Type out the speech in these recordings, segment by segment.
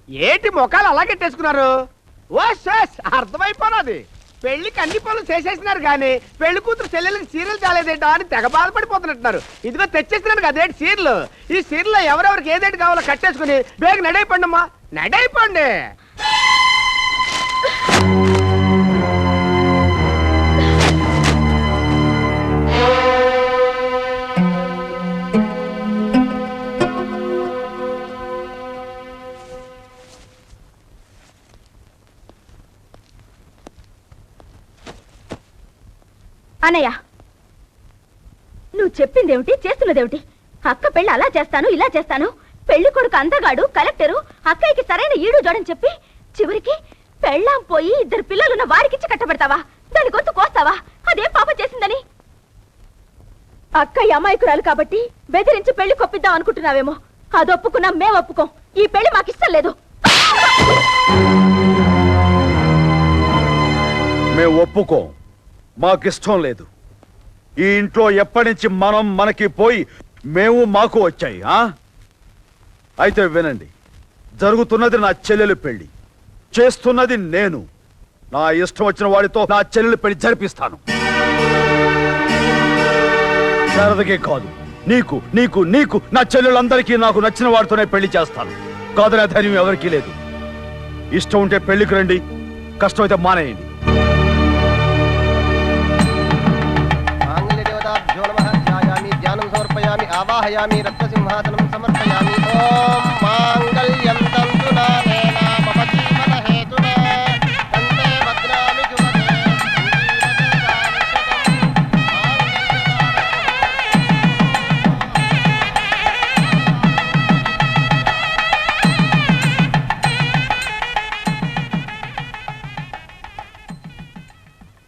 ఏటి మొఖాలు అలా కట్టేసుకున్నారు? ఓ షస్ అర్థమైపోయినది. పెళ్లికి అన్ని పనులు చేసేసినారు కానీ పెళ్లి కూతురు చెల్లెలకి సీరియల్ చాలేదేంటా అని తెగ బాధపడిపోతున్నట్టున్నారు. ఇదిగో తెచ్చేసినాను కదేంటి సీరియల్. ఈ సీరియల్లో ఎవరెవరికి ఏదేంటి కావాలో కట్టేసుకుని బేగ నడైపోండి అమ్మా, నడైపోండి. అన్నయ్య, నువ్వు చెప్పిందేమిటి, చేస్తున్నదేమిటి? అక్క పెళ్ళి అలా చేస్తాను ఇలా చేస్తాను, పెళ్లి కొడుకు అందగాడు కలెక్టరు, అక్కయ్యకి సరైన ఈడు జోడని చెప్పి చివరికి పెళ్ళాం పోయి 2 పిల్లలున్న వారికిచ్చి కట్టబెడతావా? దాని గొంతు కోస్తావా? అదేం పాపం చేసిందని? అక్కయ్య అమాయకురాలు కాబట్టి బెదిరించి పెళ్లి కొప్పిద్దాం అనుకుంటున్నావేమో. అది ఒప్పుకున్నా మేము ఒప్పుకోం. ఈ పెళ్లి మాకిష్టం లేదు. మేము ఒప్పుకోం, మాకిష్టం లేదు. ఈ ఇంట్లో ఎప్పటి నుంచి మనకి పోయి మేము మాకు వచ్చాయి. అయితే వినండి, జరుగుతున్నది నా చెల్లెలు పెళ్లి, చేస్తున్నది నేను. నా ఇష్టం వచ్చిన వాడితో నా చెల్లెలు పెళ్లి జరిపిస్తాను. శారదకే కాదు, నీకు నీకు నీకు నా చెల్లెలందరికీ నాకు నచ్చిన వాడితోనే పెళ్లి చేస్తాను. కాదనే ధైర్యం ఎవరికీ లేదు. ఇష్టం ఉంటే పెళ్లికి రండి, కష్టమైతే మానేయండి. సమర్పయామి ఆవాహయామి రత్నసింహాసనం సమర్పయామి. ఓం మాంగళ్యం తంతు నానేన మమ జీవన హేతునా కంఠే భద్రామి శుభదే.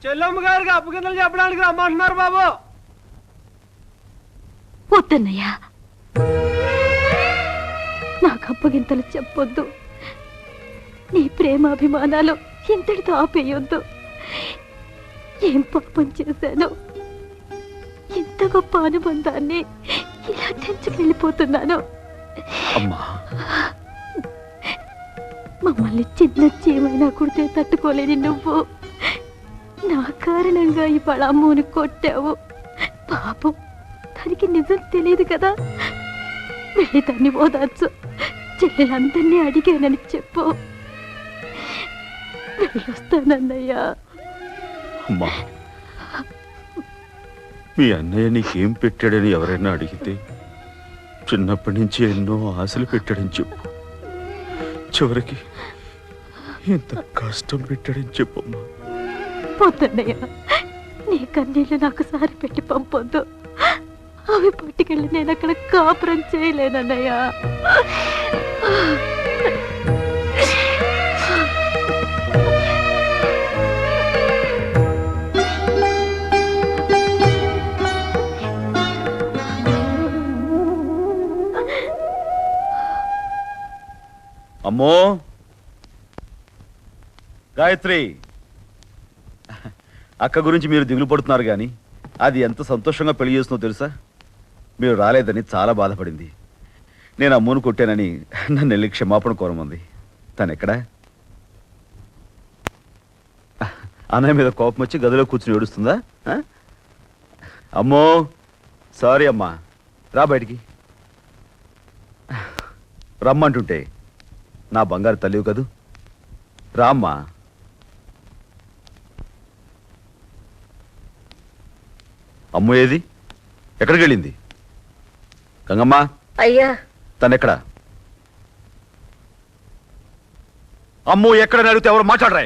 చెల్లమ్మ గారికి అప్పు కిందలు చెప్పడానికి రమ్మంటున్నారు బాబు. వద్దన్నయ్యా, నాకు అప్పగింతలు చెప్పొద్దు. నీ ప్రేమాభిమానాలు ఇంతటితో ఆపేయొద్దు. ఏం పాపం చేశాను? ఇంత గొప్ప అనుబంధాన్ని ఇలా తెంచుకెళ్ళిపోతున్నాను. మమ్మల్ని చిన్న చీమైనా కుడితే తట్టుకోలేని నువ్వు నా కారణంగా ఇవాళ అమ్మని కొట్టావు. పాపం, దానికి నిజం తెలియదు కదా. వెళ్ళి దాన్ని ఓదార్చు. చెల్లెలందరినీ అడిగానని చెప్పు. వెళ్ళొస్తానన్నయ్యా. అమ్మా, మీ అన్నయ్య నీకేం పెట్టాడని ఎవరైనా అడిగితే చిన్నప్పటి నుంచి ఎన్నో ఆశలు పెట్టాడని చెప్పు. చివరికి ఇంత కష్టం పెట్టాడని చెప్పమ్మా. పొద్దన్నయ్య, నీ కన్నీళ్ళు నాకు సారి పెట్టి పంపొద్దు. అవి పట్టుకెళ్ళి నేను అక్కడ కాపురం చేయలేనన్నయ్యా. అమ్మో గాయత్రి, అక్క గురించి మీరు దిగులు పడుతున్నారు కానీ అది ఎంత సంతోషంగా పెళ్లి చేస్తుందో తెలుసా? మీరు రాలేదని చాలా బాధపడింది. నేను అమ్మను కొట్టానని నన్ను వెళ్ళి క్షమాపణ కోరమంది. తను ఎక్కడా? అన్నయ్య మీద కోపం వచ్చి గదిలో కూర్చుని ఏడుస్తుందా? అమ్మో సారీ అమ్మా, రా బయటికి. రమ్మంటుంటే నా బంగారు తల్లివి కదూ, రామ్మా. అమ్ము ఏది? ఎక్కడికి వెళ్ళింది? గంగమ్మా. అయ్యా. తనెక్కడా? అమ్ము ఎక్కడని అడిగితే ఎవరు మాట్లాడరా?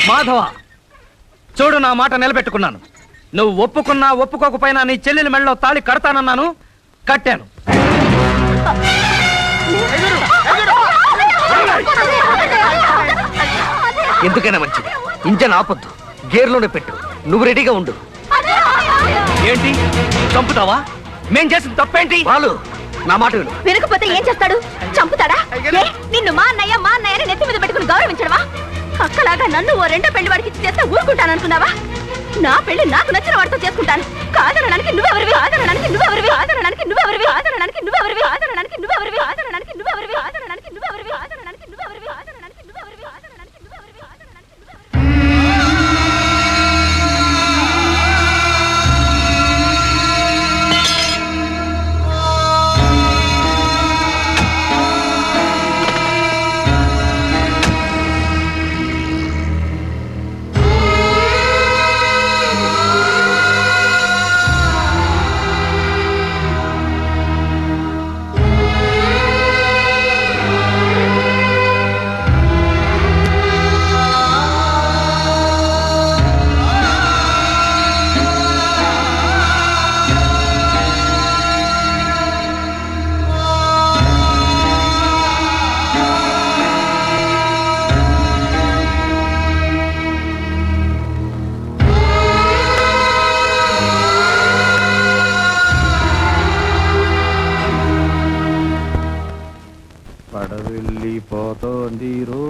మాధవ, చూడు, నా మాట నిలబెట్టుకున్నాను. నువ్వు ఒప్పుకున్నా ఒప్పుకోకపోయినా నీ చెల్లెలి మెళ్ళలో తాళి కడతానన్నాను, కట్టాను. ఎందుకైనా మంచిది, ఇంజన్ ఆపొద్దు, గేర్లోనే పెట్టు. నువ్వు రెడీగా ఉండు. ఏంటి చంపుతావా? మేం చేసిన తప్పేంటి? వాళ్ళు నా మాట విను. వినకపోతే ఏం చేస్తాడు? చంపుతాడా? ఏ, నిన్ను మా అన్నయ్య అని నెత్తి మీద పెట్టుకుని గౌరవించడవా? అక్కలాగా నన్ను ఓ రెండో పెళ్లి వాడికి ఇచ్చి చేస్తే ఊరుకుంటాను అనుకున్నావా? నా పెళ్లి నాకు నచ్చిన వాడితో చేసుకుంటాను. కాదనడానికి నువ్వెవరివి? ఆదరణానికి నువ్వెవరివి? ఆదరణానికి నువ్వెవరివి? ఆదరణానికి నువ్వెవరివి? ఆదరణానికి నువ్వెవరివి? ఆదరణానికి నువ్వెవరివి? ఆదరణానికి నువ్వెవరివి? ఆదరణానికి నువ్వెవరివి? ఆదరణానికి నువ్వెవరివి? ఆదరణానికి నువ్వెవరివి? ఆదరణానికి నువ్వెవరివి? పడవెళ్ళిపోతోంది రో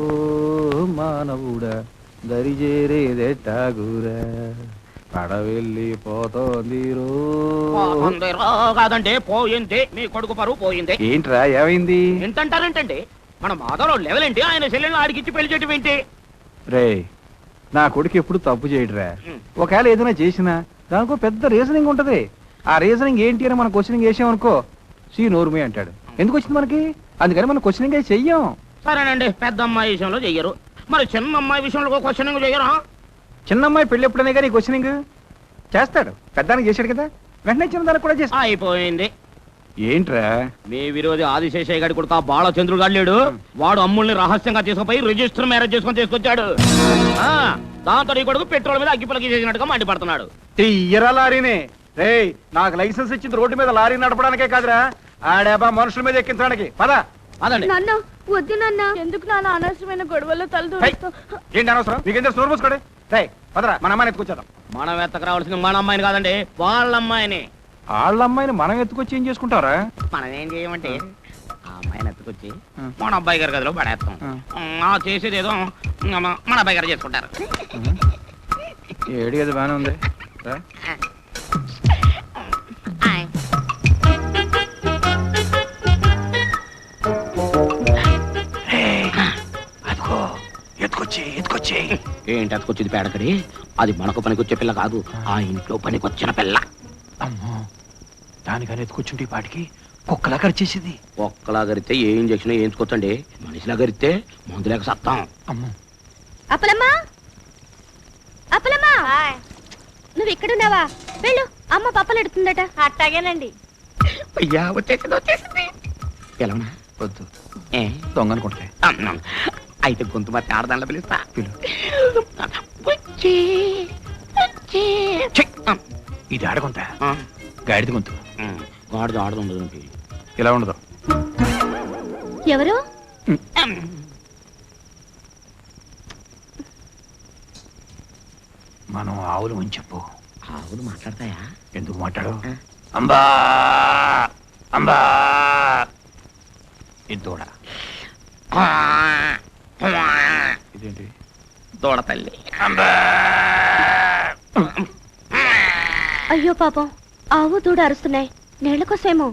మానవుడా దరిజేరేదెట్టాగురా పడవెళ్ళిపోతోంది రో. కాదండి, పోయింది మీ కొడుకు పరువు పోయింది. ఏంట్రా ఏమైంది? ఎంతంటారేంటండి? మన మాధవరావు లెవెల్ ఏంటి? ఆయన చెల్లెళ్ళు ఆడికిచ్చి పెళ్లి చేయటం ఏంటి? రే, నా కొడుకు ఎప్పుడు తప్పు చేయడురా. ఒకవేళ ఏదైనా చేసినా దానికో పెద్ద రీజనింగ్ ఉంటది. ఆ రీజనింగ్ ఏంటి అని మన క్వశ్చనింగ్ వేసామనుకో సి నోరుమి అంటాడు. ఎందుకు వచ్చింది మనకి? అందుకని మనం క్వశ్చనింగ్ చెయ్యం. సరేనండి, పెద్ద అమ్మాయి విషయంలో చెయ్యరు, మరి చిన్న అమ్మాయి విషయంలో క్వశ్చనింగ్ చెయ్యరా? చిన్న అమ్మాయి పెళ్లి ఎప్పుడనే కానీ క్వశ్చనింగ్ చేస్తాడు. పెద్దానికి చేశాడు కదా, వెంటనే చిన్న దానికి కూడా చేస్తాడు. అయిపోయింది. ఏంట్రా? మీ విరోధి ఆదిశేషయ్య గారి కొడుకు బాలచంద్రుడు గారు లేడు, వాడు అమ్ముల్ని రహస్యంగా తీసుకుపోయి రిజిస్టర్ మ్యారేజ్ చేసుకొని తీసుకొచ్చాడు. దాంతో నీ కొడుకు పెట్రోల్ మీద అగ్గిపులకి చేసినట్టుగా మండిపడుతున్నాడు. తీయరా లారీని. రే, నాకు లైసెన్స్ ఇచ్చింది రోడ్డు మీద లారీ నడపడానికే కాదురా, ఆడాబా మనుషుల మీద ఎక్కించడానికి. పద. అదండి. నాన్న వద్దు నాన్న. ఎందుకు నాన్న అనవసరమైన గొడవల్లో ఏంటి అనవసరం? మీకేం తెలుసు? నోరు మూసుకోండి. రే పదరా, మన అమ్మాయిని ఎత్తుకొచ్చేద్దాం. మనం ఎత్తకు రావాల్సింది మన అమ్మాయిని కాదండి, వాళ్ళ అమ్మాయిని. వాళ్ళ అమ్మాయిని మనం ఎత్తుకొచ్చి ఏం చేసుకుంటారా? మనం ఏం చేయమంటే ఆ అమ్మాయిని ఎత్తుకొచ్చి మన అబ్బాయి గారి గదిలో పడేస్తాం. చేసేది ఏదో మన అబ్బాయి గారు చేసుకుంటారు. ఏడు కదా బాగానే ఉంది. ఏంటి అతుకొచ్చేది పేడకడి? అది మనకు పనికొచ్చే పిల్ల కాదు, ఆ ఇంట్లో పనికొచ్చిన పిల్ల. అమ్మో, దానికని ఎత్తుకొచ్చుంటే పాటికి కుక్కలా కరిచేసింది. ఒక్కలా గరిస్తే ఏ ఇంజక్షన్ వేయించుకోవచ్చండి, మనిషిలా గరిస్తే మందు లేక సత్తాం. అమ్మో. అప్పలమ్మా, అప్పలమ్మా, నువ్వు ఇక్కడున్నావా? వెళ్ళు, అమ్మ పప్పలు ఎడుతుందట. అట్టాగేనండి. అయ్యా, వచ్చేసింది. పిలవనా? వద్దు, ఏ దొంగ అనుకుంటే. అయితే గొంతు మరి ఆడదాంట్లో పిలుస్తా. ఇది ఆడగొంత, గాడిద గొంతు. గాడిద ఆడదుండదు, ఇలా ఉండదు. ఎవరు? మనం ఆవులు అని చెప్పు. ఆవులు మాట్లాడతాయా? ఎందుకు మాట్లాడు? అంబా అంబా. ఇది దూడ. ఇదేంటి? దూడ తల్లి. అయ్యో పాపం, ఆవు దూడ అరుస్తున్నాయి. నీళ్ల కోసేమో.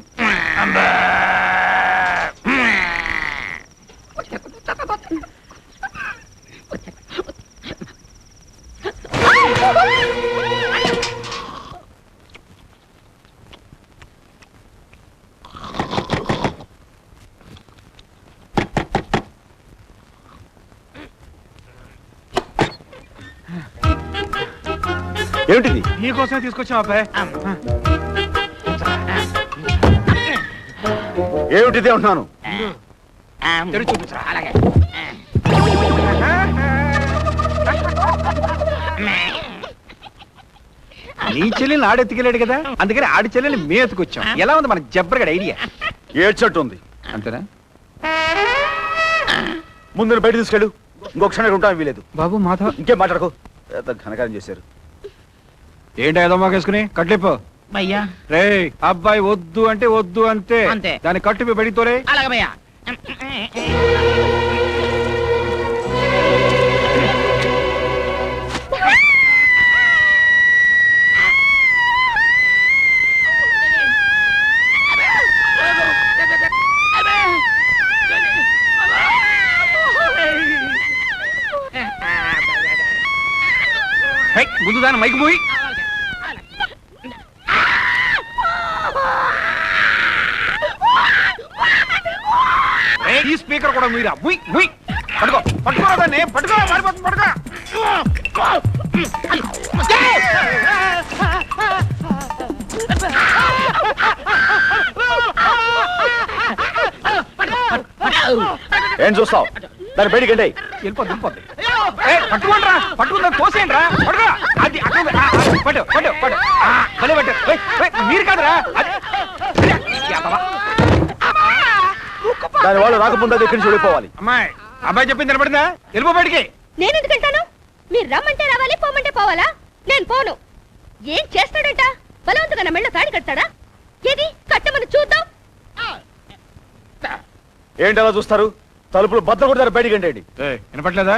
ఏమిటిది? నీకోసమే తీసుకొచ్చాం అబ్బాయి. ఏమిటిది అంటున్నాను? చూపించరా. అలాగే. నీ చెల్లెల్ని ఆడెత్తుకెళ్ళాడు కదా, అందుకని ఆడి చెల్లెల్ని మే ఎత్తుకొచ్చాం. ఎలా ఉంది మన జబ్బరగడ ఐడియా? ఏడ్చట్టు ఉంది. అంతేనా? ముందు బయట తీసుకెళ్ళు, ఇంకొక క్షణం ఉంటాం వీలేదు. బాబు మాధవ్, ఇంకేం మాట్లాడుకో. పెద్ద ఘనకారం చేశారు. ఏంటి ఏదో మాకేసుకుని కట్లిప్పు. భయ్యా రే అబ్బాయి వద్దు అంటే వద్దు అంతే. అంతే. దాన్ని కట్టిపి బడితోరే. అలాగే భయ్యా. ముందు దాన్ని మైకి పోయి ఈ స్పీకర్ కూడా మీరా పట్టుకో పట్టుకో దాన్ని పట్టుకో మారిపోతుంది పట్టుకో. ఏం చూస్తావు? దాని బయటికి వెళ్ళి. వెళ్ళిపోద్ది వెళ్ళిపోద్ది. పట్టుకోండిరా పట్టుకుందా తోసేయండి రా పట్టుకో. అది అక్కడ పట్టు పట్టు పట్టు భలే పట్టు. మీరు కాదురా అది. దాని వాళ్ళు రాకముందు అది ఎక్కడి నుంచి వెళ్ళిపోవాలి. అమ్మాయి అబ్బాయి చెప్పింది నిలబడిందా? వెళ్ళిపో బయటికి. నేను ఎందుకంటాను? మీరు రమ్మంటే రావాలి, పోమంటే పోవాలా? నేను పోను. ఏం చేస్తాడంట? బలవంతుగా నా మెళ్ళ తాడి కడతాడా? ఏది కట్టమని చూద్దాం. ఏంటి అలా చూస్తారు? తలుపులు బద్దలు కొడతారు, బయటికి వెళ్ళండి. వినపట్లేదా?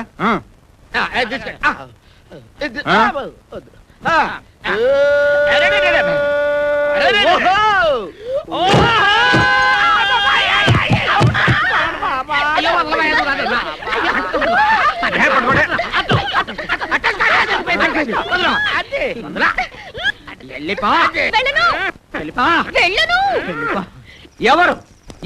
ఎవరు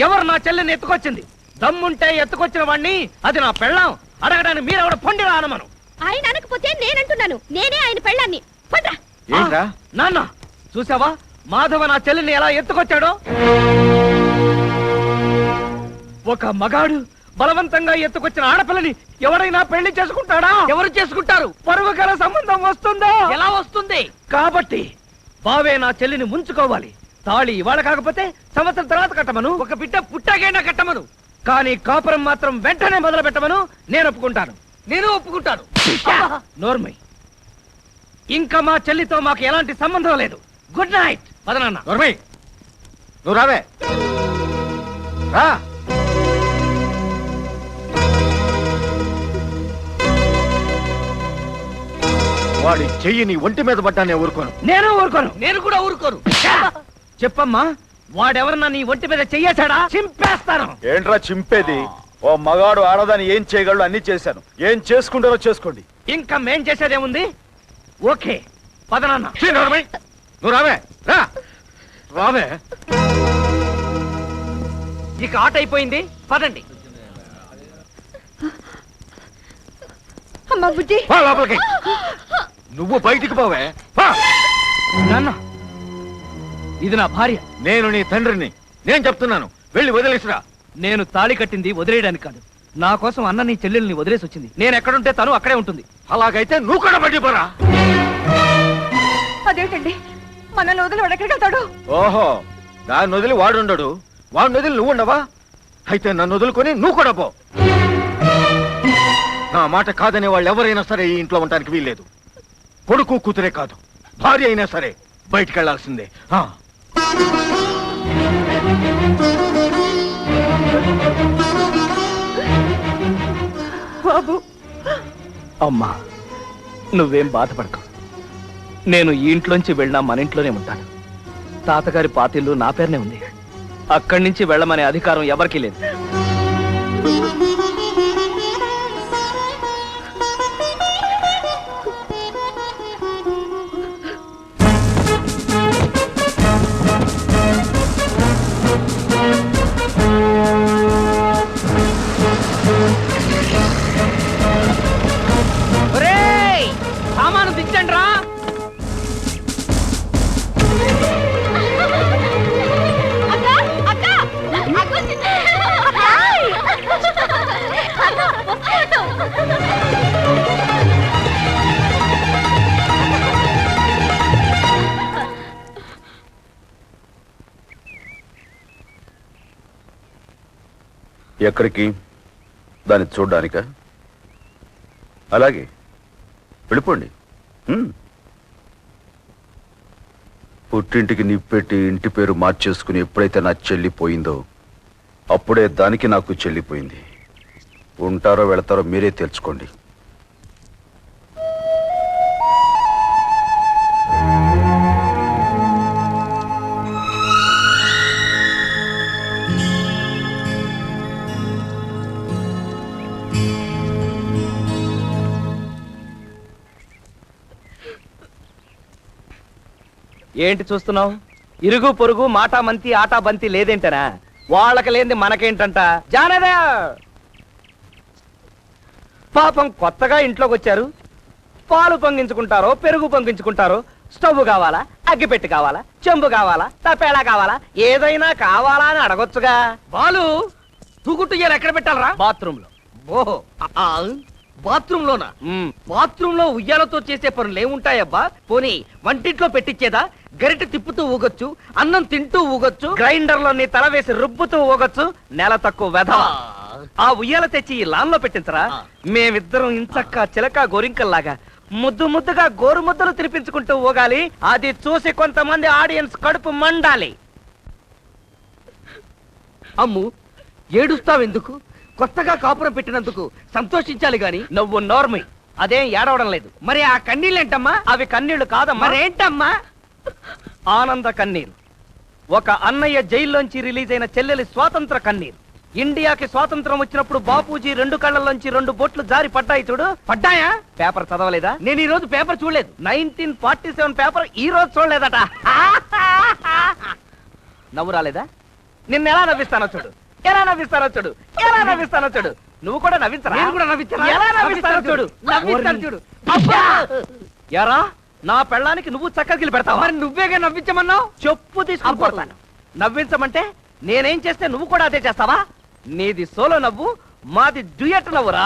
ఎవరు నా చెల్లెని ఎత్తుకొచ్చింది? దమ్ముంటే ఎత్తుకొచ్చిన వాడిని, అది నా పెళ్ళాం, అడగడానికి మీరెవడ పొండిరా అనమను. ఆయన అనకపోతే నేనంటున్నాను, నేనే ఆయన పెళ్ళాన్ని. ఏంట్రా నాన్న చూసావా మాధవ నా చెల్లిని ఎలా ఎత్తుకొచ్చాడో? ఒక మగాడు బలవంతంగా ఎత్తుకొచ్చిన ఆడపిల్లని ఎవరైనా పెళ్లి చేసుకుంటాడా? ఎవరు చేసుకుంటారు? పరువు గల సంబంధం వస్తుందా? ఎలా వస్తుంది? కాబట్టి బావే నా చెల్లిని ముంచుకోవాలి. తాళి ఇవాళ కాకపోతే సంవత్సరం తర్వాత కట్టమను, ఒక బిడ్డ పుట్టాకైనా కట్టమను, కానీ కాపురం మాత్రం వెంటనే మొదలు పెట్టమను. నేను ఒప్పుకుంటాను. నేను ఒప్పుకుంటాను. నోర్మై, ఇంకా మా చెల్లితో మాకు ఎలాంటి సంబంధం లేదు. Good night. పదనాన్న. నోర్మై నువ్వు రావే రా. వాడి చెయ్యి నీ ఒంటి మీద పడ్డానే ఊరుకోను. నేను ఊరుకోను. నేను కూడా ఊరుకోను. చెప్పమ్మా, వాడెవరన్నా నీ ఒంటి మీద చెయ్యేశాడా? చింపేస్తాను. ఏంట్రా చింపేది? ఓ మగాడు ఆడదాన్ని ఏం చేయగలడు అన్ని చేశాను. ఏం చేసుకుంటారో చేసుకోండి. ఇంకా మేం చేసేదేముంది? ఓకే పదనాన్న. నువ్వు రావే రా. రావే. ఇక ఆట అయిపోయింది, పదండి. అమ్మా బుజ్జి, లోపలికి. నువ్వు బయటికి పోవే. నాన్న, ఇది నా భార్య. నేను నీ తండ్రిని. నేను చెప్తున్నాను, వెళ్ళి వదిలేసిరా. నేను తాళి కట్టింది వదిలేయడానికి కాదు. నా కోసం అన్న నీ చెల్లెల్ని వదిలేసి వచ్చింది. నేను ఎక్కడుంటే తను అక్కడే ఉంటుంది. అలాగైతే నువ్వు కూడా పడిపోరా. అదేంటండి, మనల్ని వదిలి ఎక్కడికి వెళ్తాడు? ఓహో, దాన్ని వదిలి వాడుండడు, వాడిని వదిలి నువ్వు ఉండవా? అయితే నన్ను వదులుకొని నువ్వు కూడా పో. నా మాట కాదనే వాళ్ళు ఎవరైనా సరే ఈ ఇంట్లో ఉండడానికి వీల్లేదు. కొడుకు కూతురే కాదు, భార్య అయినా సరే బయటికి వెళ్లాల్సిందే. బాబు, అమ్మా నువ్వేం బాధపడకు. నేను ఈ ఇంట్లోంచి వెళ్ళినా మన ఇంట్లోనే ఉంటాను. తాతగారి పాతిల్లు నా పేరునే ఉంది. అక్కడి నుంచి వెళ్ళమనే అధికారం ఎవరికీ లేదు. సామాను దించండి రా. ఎక్కడికి? దాన్ని చూడ్డానికా? అలాగే వెళ్ళిపోండి. పుట్టింటికి నిప్పెట్టి ఇంటి పేరు మార్చేసుకుని ఎప్పుడైతే నా చెల్లిపోయిందో అప్పుడే దానికి నాకు చెల్లిపోయింది. ఉంటారో వెళతారో మీరే తెలుసుకోండి. ఏంటి చూస్తున్నావు? ఇరుగు పొరుగు మాటా మంతి ఆటా బంతి లేదేంటనా? వాళ్ళకి లేనిది మనకేంటంట? జానదా పాపం కొత్తగా ఇంట్లోకి వచ్చారు. పాలు పొంగించుకుంటారో పెరుగు పొంగించుకుంటారో, స్టవ్ కావాలా, అగ్గిపెట్టి కావాలా, చెంబు కావాలా, తపేళా కావాలా, ఏదైనా కావాలా అని అడగొచ్చుగా. బాలు తూగుట్టుయ్యారు ఎక్కడ పెట్టాలరా? బాత్రూమ్ లో. ఓహో, బాత్రూమ్ లోనా? బాత్రూమ్ లో ఉయ్యాలతో చేసే పనులు ఏముంటాయబ్బా? పోనీ వంటింట్లో పెట్టించేదా? గరిటె తిప్పుతూ ఊగొచ్చు, అన్నం తింటూ ఊగొచ్చు, గ్రైండర్ లో నీ తల వేసి రుబ్బుతూ ఊగొచ్చు. నెల తక్కువ వెధవ. ఆ ఉయ్యాల తెచ్చి ఈ లాన్ లో పెట్టించరా? మేమిద్దరం ఇంచక్క చిలక గోరింకల్లాగా ముద్దు ముద్దుగా గోరు ముద్దలు తినిపించుకుంటూ ఊగాలి. అది చూసి కొంతమంది ఆడియన్స్ కడుపు మండాలి. అమ్ము, ఏడుస్తావెందుకు? కొత్తగా కాపురం పెట్టినందుకు సంతోషించాలి గాని. నువ్వు నోర్మి. అదేం ఏడవడం లేదు. మరి ఆ కన్నీళ్ళేంటమ్మా? అవి కన్నీళ్లు కాదమ్మా. మరేంటమ్మా? ఆనంద కన్నీరు. ఒక అన్నయ్య జైల్లోంచి రిలీజ్ అయిన చెల్లెలి స్వాతంత్ర కన్నీరు. ఇండియాకి స్వాతంత్రం వచ్చినప్పుడు బాపూజీ 2 కళ్ళల్లోంచి 2 బొట్లు జారి పడ్డాయి చూడు. పడ్డాయా? పేపర్ చదవలేదా? నేను ఈ రోజు పేపర్ చూడలేదు. 1947 పేపర్ ఈ రోజు చూడలేదట. నవ్వు రాలేదా? నిన్న ఎలా నవ్విస్తానో చూడు, ఎలా నవ్విస్తానో చూడు, ఎలా నవ్విస్తానో చూడు. నువ్వు కూడా నవ్వించరా? నేను కూడా నవ్వించరా? ఎలా నవ్విస్తానో చూడు, నవ్విస్తాను చూడు. యారా, నా పెళ్ళానికి నువ్వు చక్కగిలి పెడతావా? మరి నువ్వేగా నవ్వించమన్నావు. చెప్పు తీసుకుని కొడతాను. నవ్వించమంటే నేనేం చేస్తే నువ్వు కూడా అదే చేస్తావా? నీది సోలో నవ్వు, మాది డ్యూయట్ నవ్వురా.